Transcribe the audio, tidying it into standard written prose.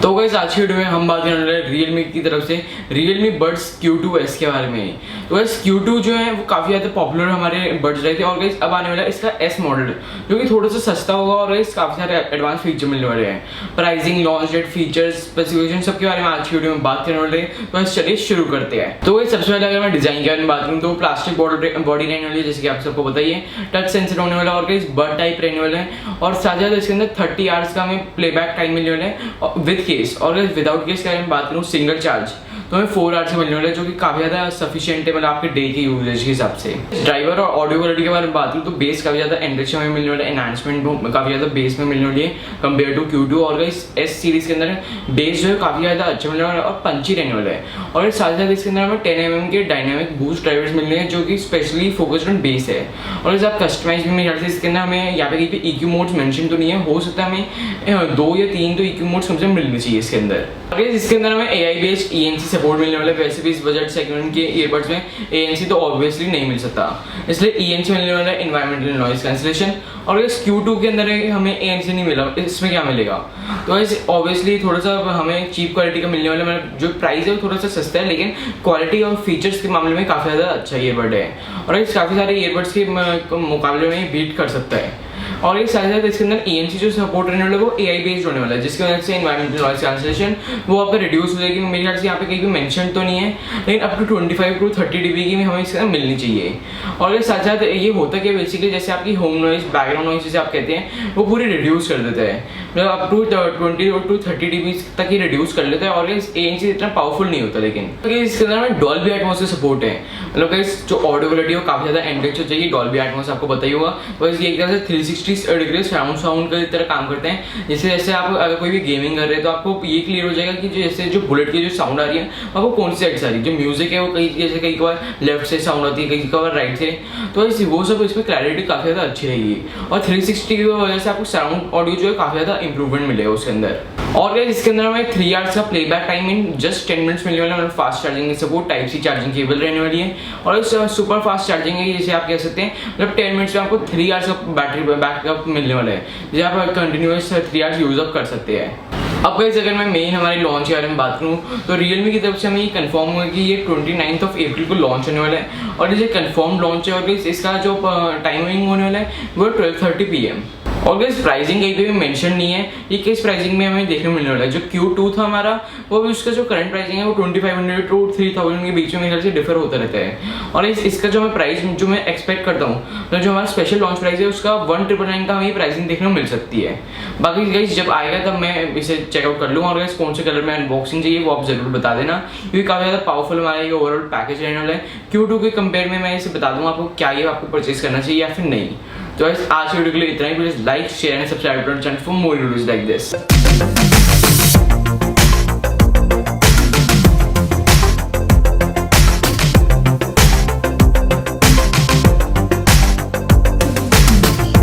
तो गाइस आज की वीडियो में हम बात करने वाले Realme की तरफ से Realme Buds Q2S के बारे में। तो गाइस Q2 जो है वो काफ़ी ज़्यादा पॉपुलर हमारे बड्स रहे थे और गाइस अब आने वाला है इसका S मॉडल जो कि थोड़ा सा सस्ता होगा और गाइस काफ़ी सारे एडवांस फीचर मिलने वाले हैं। Pricing, launch date, features, specification सब के बारे में आज की वीडियो में बात करने वाले हैं। तो गाइस चलिए शुरू करते हैं। तो गाइस सबसे पहले अगर मैं डिजाइन के बारे में बात करूँ तो प्लास्टिक बॉडी रहने वाली है, जैसे कि आप सबको बताइए। टच सेंसर होने वाला और गाइस बड टाइप रहने वाला है और साथ ही इसके अंदर 30 आवर्स का हमें प्लेबैक टाइम मिलने वाला है विद केस। और विदाउट केस के बारे में बात करूँ सिंगल चार्ज तो हमें 4 आवर्स मिलने वाला है, जो कि काफी ज्यादा सफिशिएंट है मतलब आपके डे के यूजेज के हिसाब से। ड्राइवर और ऑडियो क्वालिटी के बारे में बात करूँ तो बेस काफी ज्यादा एनरिच हमें मिलने वाला है, एनहांसमेंट काफी ज्यादा बेस में मिलने वाली है कंपेयर टू Q2। और इस S सीरीज के अंदर बेस जो है काफी ज्यादा अच्छा मिलने वाला है और पंची रहने वाला है। और साथ ही इसके अंदर हमें 10mm के डायनामिक बूस्ट ड्राइवर्स मिल रहे हैं जो कि स्पेशली फोकस्ड ऑन बेस है। और आप कस्टमाइज भी मेरे ख्याल से इसके अंदर हमें यहाँ पे कहीं पे EQ मोड्स मेंशन तो नहीं है, हो सकता है हमें 2 या 3 तो EQ मोड्स कम से कम मिलने चाहिए इसके अंदर। अगर इसके अंदर हमें AI बेस्ड ENC सपोर्ट मिलने वाला है। वैसे भी इस बजट सेगमेंट के ईयरबड्स में ANC तो ऑब्वियसली नहीं मिल सकता, इसलिए ENC मिलने वाला है, एनवायरमेंटल नॉइज कैंसलेशन। और इस Q2 के अंदर हमें ANC नहीं मिला, इसमें क्या मिलेगा? तो इस ऑब्वियसली थोड़ा सा हमें चीप क्वालिटी का मिलने वाला है, मतलब जो प्राइस है वो थोड़ा सा सस्ता है लेकिन क्वालिटी और फीचर्स के मामले में काफ़ी ज़्यादा अच्छा ईयरबड है और इस काफ़ी सारे ईयरबड्स के मुकाबले में बीट कर सकता है। और एक साथ साथ इसके अंदर ENC जो सपोर्ट रहने वाला है वो AI बेस्ड होने वाला है, जिसकी वजह से एनवायरमेंटल नॉइज कैंसलेशन वो आपका रिड्यूस हो जाएगी। मेरे ख्याल से यहाँ पे कहीं भी मेंशन तो नहीं है लेकिन अप टू 25 to 30 dB की हमें इसके अंदर मिलनी चाहिए। और साथ साथ ये होता है बेसिकली जैसे आपकी होम नॉइज, बैकग्राउंड नॉइज जिसे आप कहते हैं वो पूरी रिड्यूस कर देता है, मतलब अप टू 20 to 30 dB तक ही रिड्यूस कर लेता है। और ANC इतना पावरफुल नहीं होता लेकिन इसके अंदर में डॉल्बी एटमॉस का सपोर्ट है, मतलब जो ऑडियो क्वालिटी है वो काफ़ी ज़्यादा एनरिच हो जाएगी। डॉल्बी एटमॉस आपको बताइए होगा, बस ये एक तरह से 360 डिग्री साउंड की तरह काम करते हैं। जैसे आप अगर कोई भी गेमिंग कर रहे हैं तो आपको ये क्लियर हो जाएगा कि जैसे जो बुलेट की जो साउंड आ रही है आपको कौन सी साइड से आ रही है। जो म्यूजिक है वो कई बार लेफ्ट से साउंड आती है, कई बार राइट से, तो वो सब इसमें क्लैरिटी काफ़ी ज़्यादा अच्छी रहेगी। और 360 की वजह से आपको साउंड ऑडियो जो है काफ़ी ज़्यादा इंप्रूवमेंट मिलेगा उसके अंदर। और इसके अंदर हमें 3 आवर्स का playback time in just 10 minutes मिलने वाला है। फास्ट चार्जिंग की support, type C charging cable रहने वाली है और सुपर फास्ट चार्जिंग है, जैसे आप कह सकते हैं मतलब 10 मिनट्स में आपको 3 आवर्स का बैटरी बैकअप मिलने वाला है, जैसे आप कंटिन्यूअस 3 आवर्स यूज अप कर सकते हैं। अब गाइस अगर मैं मेन हमारी लॉन्च के बारे में बात करूँ तो Realme की तरफ से हमें ये कंफर्म हुआ कि ये 29 अप्रैल को लॉन्च होने वाला है और ये कंफर्म लॉन्च है। और इसका जो टाइमिंग होने वाला है वो 12:30 PM। और गाइस प्राइसिंग कहीं पे भी मेंशन नहीं है, ये किस प्राइसिंग में हमें देखने मिलने वाला है। जो Q2 था हमारा वो भी उसका जो करंट प्राइसिंग है वो 2500 to 3000 के बीच में मेरे ख्याल से डिफर होता रहता है। और इसका जो मैं प्राइस जो मैं एक्सपेक्ट करता हूँ तो जो हमारा स्पेशल लॉन्च प्राइस है उसका 1999 का हमें प्राइसिंग देखने को मिल सकती है। बाकी गाइस जब आएगा तब मैं इसे चेकआउट कर लूँगा। और गाइस कौन से कलर में अनबॉक्सिंग चाहिए वो आप जरूर बता देना, क्योंकि काफ़ी ज़्यादा पावरफुल हमारा ये ओवरऑल पैकेज रहने वाला है। Q2 के कंपेयर में मैं इसे बता दूँगा आपको क्या ये आपको परचेज करना चाहिए या फिर नहीं। तो आज की वीडियो के लिए इतना ही। Please like, share and subscribe to our channel for more videos like this.